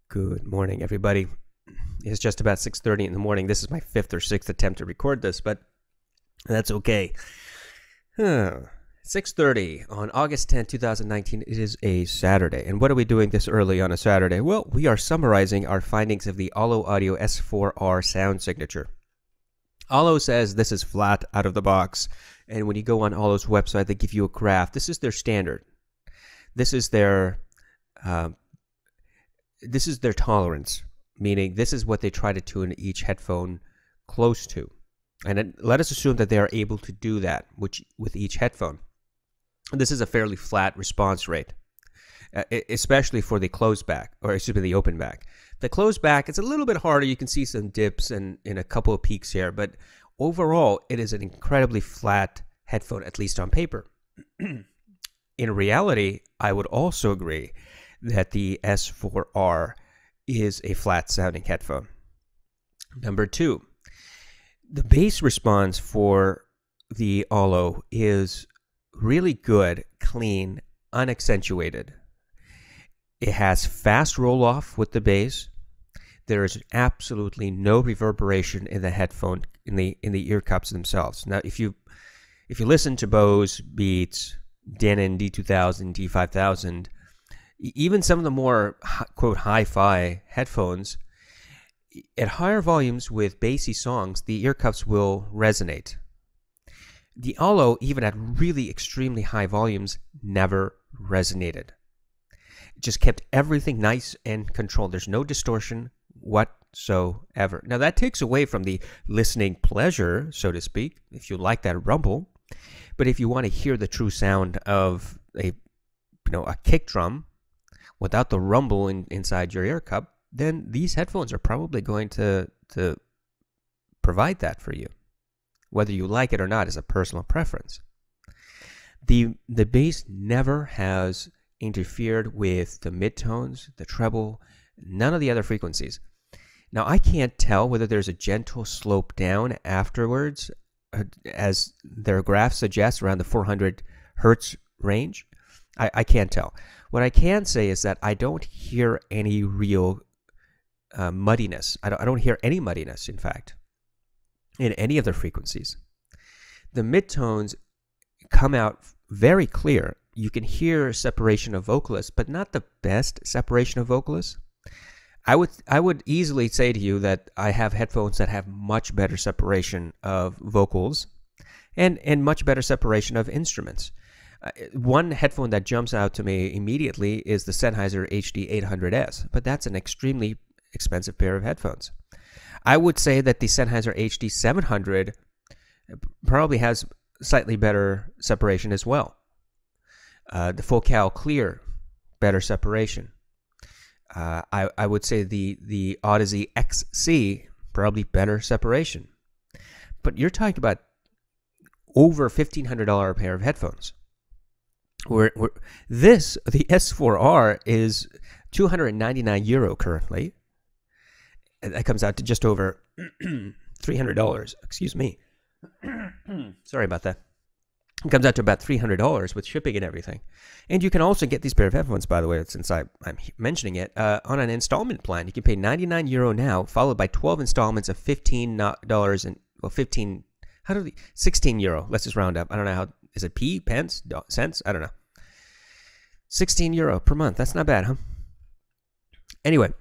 Good morning, everybody. It's just about 6:30 in the morning. This is my fifth or sixth attempt to record this, but that's okay. 6:30 on August 10th, 2019. It is a Saturday. And what are we doing this early on a Saturday? Well, we are summarizing our findings of the Ollo Audio S4R sound signature. Ollo says this is flat out of the box. And when you go on Ollo's website, they give you a graph. This is their standard. This is their tolerance, meaning this is what they try to tune each headphone close to. And let us assume that they are able to do that with each headphone. This is a fairly flat response rate, especially for the closed back, or excuse me, the open back. The closed back, it's a little bit harder. You can see some dips and a couple of peaks here, but overall, it is an incredibly flat headphone, at least on paper. In reality, I would also agree that the S4R is a flat sounding headphone. Number two, the bass response for the Ollo is really good, clean, unaccentuated. It has fast roll off with the bass. There is absolutely no reverberation in the headphone, in the ear cups themselves. Now, if you listen to Bose, Beats, Denon D2000, D5000, even some of the more, quote, hi-fi headphones, at higher volumes with bassy songs, the ear cups will resonate. The Ollo, even at really extremely high volumes, never resonated. It just kept everything nice and controlled. There's no distortion whatsoever. Now, that takes away from the listening pleasure, so to speak, if you like that rumble. But if you want to hear the true sound of a kick drum without the rumble inside your ear cup, then these headphones are probably going to provide that for you. Whether you like it or not is a personal preference. The bass never has interfered with the midtones, the treble, none of the other frequencies. Now, I can't tell whether there's a gentle slope down afterwards, as their graph suggests, around the 400 hertz range. I can't tell. What I can say is that I don't hear any real muddiness. I don't hear any muddiness, in fact, in any of the frequencies. The midtones come out very clear. You can hear separation of vocalists, but not the best separation of vocalists. I would easily say to you that I have headphones that have much better separation of vocals and much better separation of instruments. One headphone that jumps out to me immediately is the Sennheiser HD800S, but that's an extremely expensive pair of headphones. I would say that the Sennheiser HD700 probably has slightly better separation as well. The Focal Clear, better separation. I would say the Odyssey XC, probably better separation. But you're talking about over $1,500 pair of headphones. The S4R is €299 currently. That comes out to just over $300. Excuse me. Sorry about that. It comes out to about $300 with shipping and everything. And you can also get these pair of headphones, by the way, since I'm mentioning it, on an installment plan. You can pay €99 now, followed by 12 installments of $15 and, well, 16 euro. Let's just round up. I don't know how, is it p, pence, cents? I don't know. 16 euro per month. That's not bad, huh? Anyway,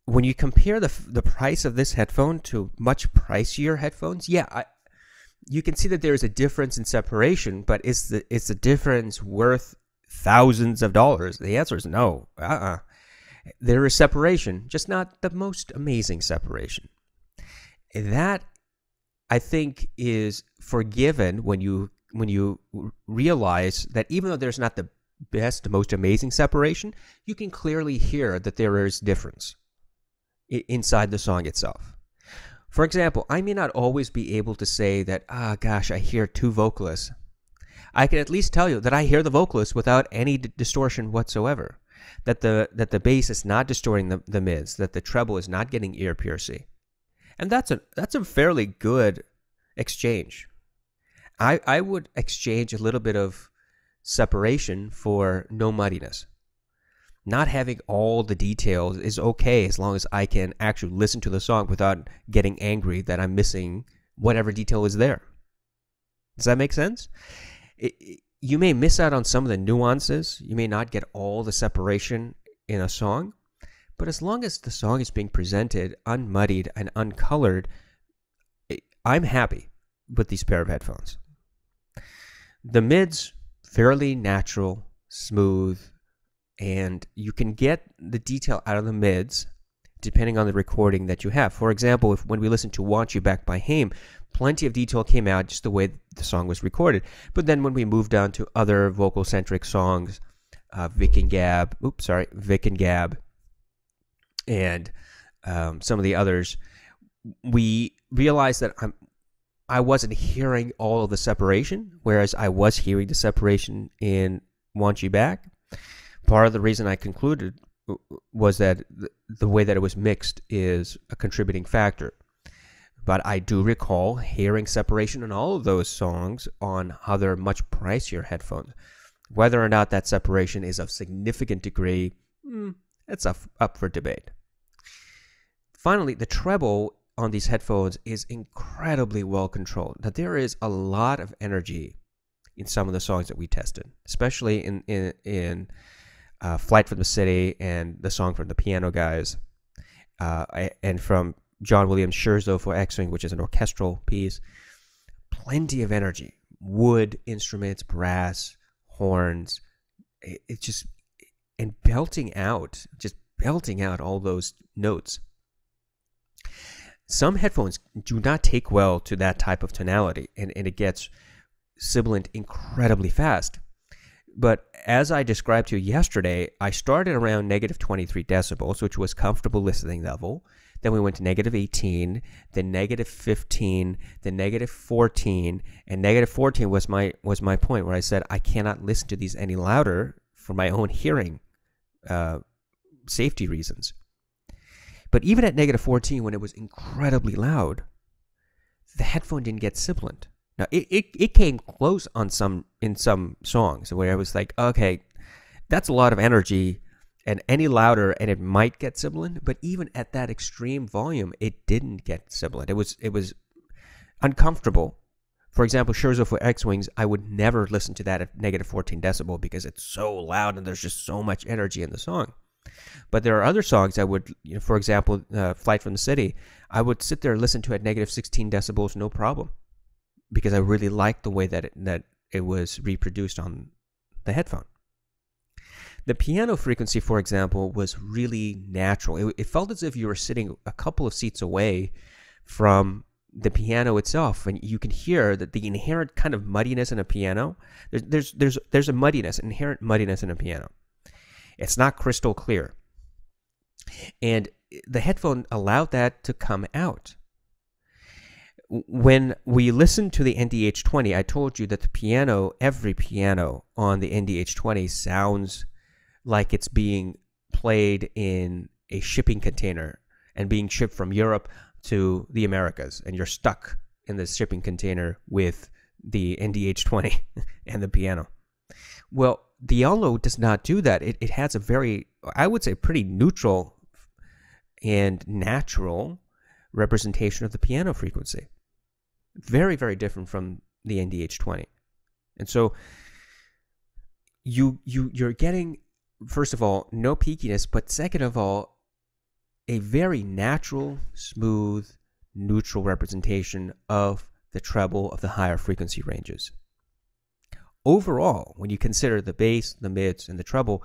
when you compare the price of this headphone to much pricier headphones, yeah, you can see that there is a difference in separation, but is the difference worth thousands of dollars? The answer is no. There is separation, just not the most amazing separation. That, I think, is forgiven when you realize that even though there's not the best, most amazing separation, you can clearly hear that there is difference inside the song itself. For example, I may not always be able to say that, gosh, I hear two vocalists. I can at least tell you that I hear the vocalists without any distortion whatsoever, that the bass is not distorting the mids, that the treble is not getting ear piercing. And that's a fairly good exchange. I would exchange a little bit of separation for no muddiness. Not having all the details is okay as long as I can actually listen to the song without getting angry that I'm missing whatever detail is there. Does that make sense? You may miss out on some of the nuances. You may not get all the separation in a song. But as long as the song is being presented unmuddied and uncolored, I'm happy with these pair of headphones. The mids, fairly natural, smooth, and you can get the detail out of the mids depending on the recording that you have. For example, when we listened to Want You Back by Haim, plenty of detail came out just the way the song was recorded. But then when we moved on to other vocal-centric songs, Vic and Gab, and some of the others, we realized that I wasn't hearing all of the separation, whereas I was hearing the separation in Want You Back. Part of the reason I concluded was that the way that it was mixed is a contributing factor. But I do recall hearing separation in all of those songs on other much pricier headphones. Whether or not that separation is of significant degree, it's up for debate. Finally, the treble on these headphones is incredibly well controlled. Now, there is a lot of energy in some of the songs that we tested, especially in Flight from the City and the song from the Piano Guys, and from John Williams' Scherzo for X-Wing, which is an orchestral piece. Plenty of energy. Wood instruments, brass, horns. It's just, and belting out all those notes. Some headphones do not take well to that type of tonality, and it gets sibilant incredibly fast. But as I described to you yesterday, I started around negative 23 decibels, which was comfortable listening level. Then we went to negative 18, then negative 15, then negative 14, and negative 14 was my point where I said I cannot listen to these any louder for my own hearing safety reasons. But even at negative 14, when it was incredibly loud, the headphone didn't get sibilant. Now, it came close in some songs where I was like, okay, that's a lot of energy, and any louder and it might get sibilant. But even at that extreme volume, it didn't get sibilant. It was uncomfortable. For example, Scherzo for X-Wings, I would never listen to that at negative 14 decibel because it's so loud and there's just so much energy in the song. But there are other songs I would, for example, Flight from the City, I would sit there and listen to at negative 16 decibels, no problem, because I really liked the way that it was reproduced on the headphone. The piano frequency, for example, was really natural. It felt as if you were sitting a couple of seats away from the piano itself, and you can hear that the inherent kind of muddiness in a piano. There's a muddiness, inherent muddiness in a piano. It's not crystal clear. And the headphone allowed that to come out. When we listened to the NDH20, I told you that the piano, every piano on the NDH20 sounds like it's being played in a shipping container and being shipped from Europe to the Americas, and you're stuck in this shipping container with the NDH20 and the piano. Well, the Ollo does not do that. It has a very, I would say, pretty neutral and natural representation of the piano frequency. Very, very different from the NDH20. And so you're getting, first of all, no peakiness, but second of all, a very natural, smooth, neutral representation of the treble of the higher frequency ranges. Overall, when you consider the bass, the mids, and the treble,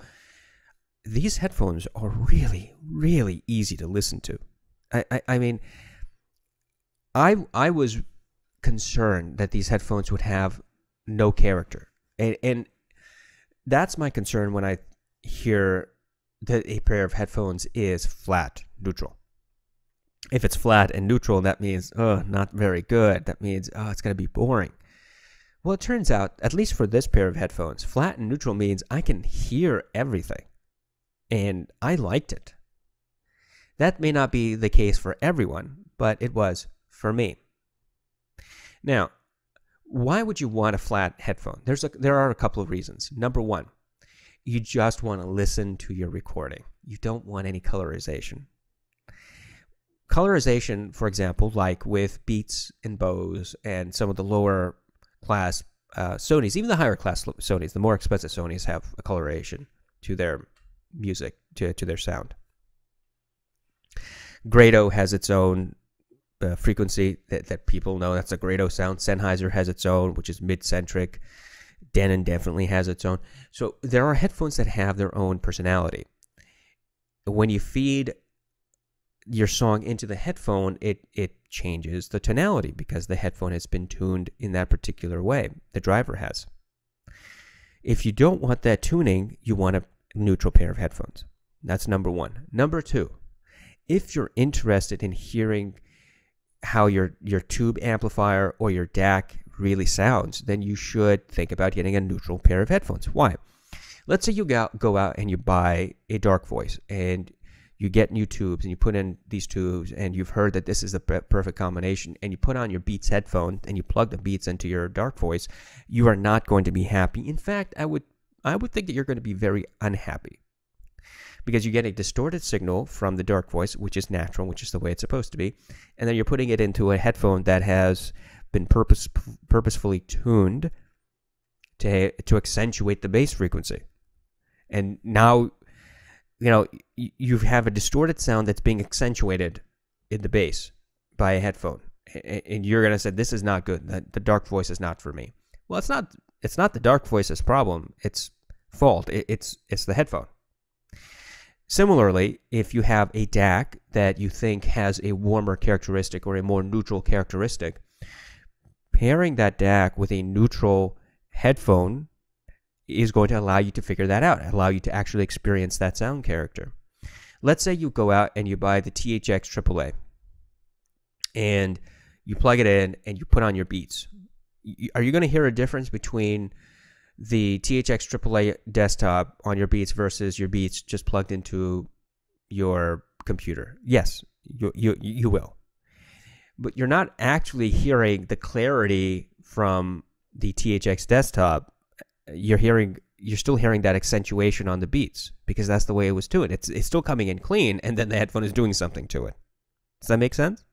these headphones are really, really easy to listen to. I mean, I was concerned that these headphones would have no character. And that's my concern when I hear that a pair of headphones is flat, neutral. If it's flat and neutral, that means, not very good. That means, it's going to be boring. Well, it turns out, at least for this pair of headphones, flat and neutral means I can hear everything. And I liked it. That may not be the case for everyone, but it was for me. Now, why would you want a flat headphone? There are a couple of reasons. Number one, You just want to listen to your recording. You don't want any colorization. Colorization, for example, like with Beats and Bose and some of the lower class Sonys, even the higher class Sonys, the more expensive Sonys have a coloration to their music, to their sound. Grado has its own frequency that people know. That's a Grado sound. Sennheiser has its own, which is mid-centric. Denon definitely has its own. So there are headphones that have their own personality. When you feed your song into the headphone, it changes the tonality because the headphone has been tuned in that particular way. The driver has. If you don't want that tuning, you want a neutral pair of headphones. That's number one. Number two, if you're interested in hearing how your tube amplifier or your DAC really sounds, then you should think about getting a neutral pair of headphones. Why? Let's say you go out and you buy a dark voice and you get new tubes and you put in these tubes and you've heard that this is the perfect combination, and you put on your Beats headphone and you plug the Beats into your dark voice. You are not going to be happy. In fact, I would think that you're going to be very unhappy, because you get a distorted signal from the dark voice, which is natural, which is the way it's supposed to be, and then you're putting it into a headphone that has been purposefully tuned to accentuate the bass frequency. And now, you have a distorted sound that's being accentuated in the bass by a headphone, and you're going to say, this is not good. The dark voice is not for me. Well, it's not the dark voice's problem. It's fault. It's the headphone. Similarly, if you have a DAC that you think has a warmer characteristic or a more neutral characteristic, pairing that DAC with a neutral headphone is going to allow you to figure that out, allow you to actually experience that sound character. Let's say you go out and you buy the THX AAA and you plug it in and you put on your Beats. Are you going to hear a difference between the THX AAA Desktop on your Beats versus your Beats just plugged into your computer? Yes, you will. But you're not actually hearing the clarity from the THX Desktop. You're still hearing that accentuation on the Beats because that's the way it was tuned. It's still coming in clean, and then the headphone is doing something to it. Does that make sense?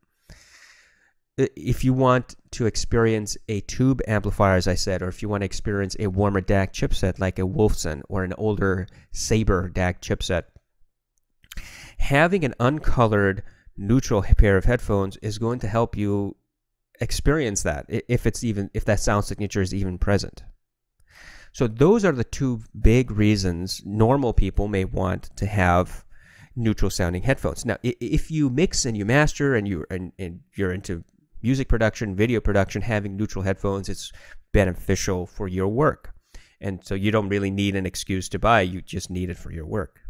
If you want to experience a tube amplifier, as I said, or if you want to experience a warmer DAC chipset like a Wolfson or an older Sabre DAC chipset, having an uncolored neutral pair of headphones is going to help you experience that, if that sound signature is even present. So those are the two big reasons normal people may want to have neutral sounding headphones. Now, if you mix and you master and you're into music production, video production, having neutral headphones, it's beneficial for your work. And so you don't really need an excuse to buy, you just need it for your work.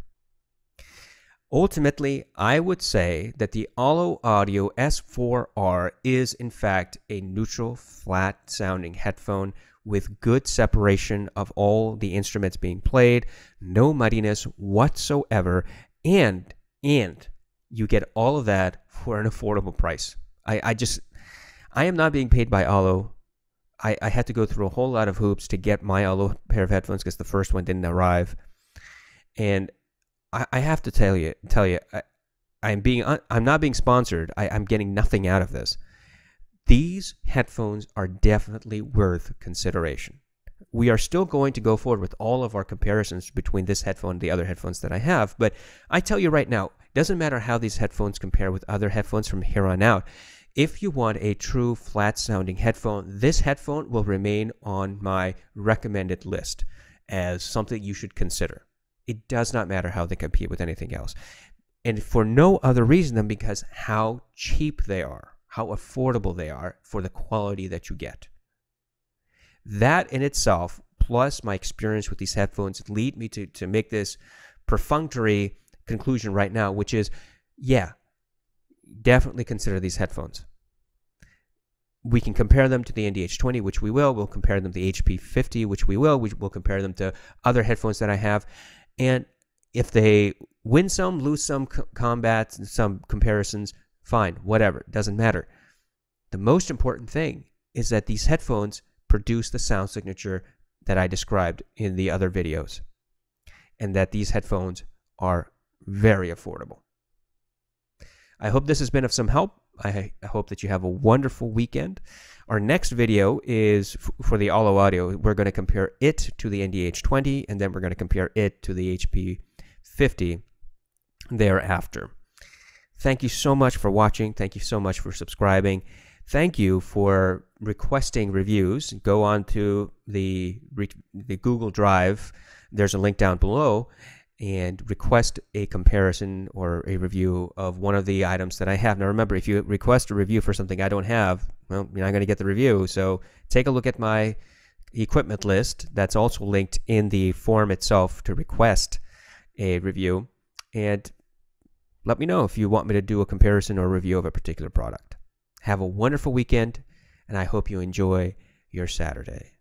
Ultimately, I would say that the Ollo Audio S4R is in fact a neutral, flat sounding headphone with good separation of all the instruments being played, no muddiness whatsoever, and you get all of that for an affordable price. I am not being paid by Ollo. I had to go through a whole lot of hoops to get my Ollo pair of headphones because the first one didn't arrive. And I have to tell you, I'm not being sponsored. I'm getting nothing out of this. These headphones are definitely worth consideration. We are still going to go forward with all of our comparisons between this headphone and the other headphones that I have, but I tell you right now, it doesn't matter how these headphones compare with other headphones from here on out. If you want a true flat-sounding headphone, this headphone will remain on my recommended list as something you should consider. It does not matter how they compete with anything else. And for no other reason than because how cheap they are, how affordable they are for the quality that you get. That in itself, plus my experience with these headphones, lead me to make this perfunctory conclusion right now, which is, yeah, definitely consider these headphones. We can compare them to the NDH20, which we will. We'll compare them to the HP50, which we will. We'll compare them to other headphones that I have. And if they win some, lose some combats and some comparisons, fine, whatever, it doesn't matter. The most important thing is that these headphones produce the sound signature that I described in the other videos. and that these headphones are very affordable. I hope this has been of some help. I hope that you have a wonderful weekend. Our next video is for the Ollo Audio. We're going to compare it to the NDH20, and then we're going to compare it to the HP50 thereafter. Thank you so much for watching. Thank you so much for subscribing. Thank you for requesting reviews. Go on to the Google Drive. There's a link down below, and request a comparison or a review of one of the items that I have. Now remember, if you request a review for something I don't have, well, you're not going to get the review. So take a look at my equipment list. That's also linked in the form itself to request a review. And let me know if you want me to do a comparison or review of a particular product. Have a wonderful weekend, and I hope you enjoy your Saturday.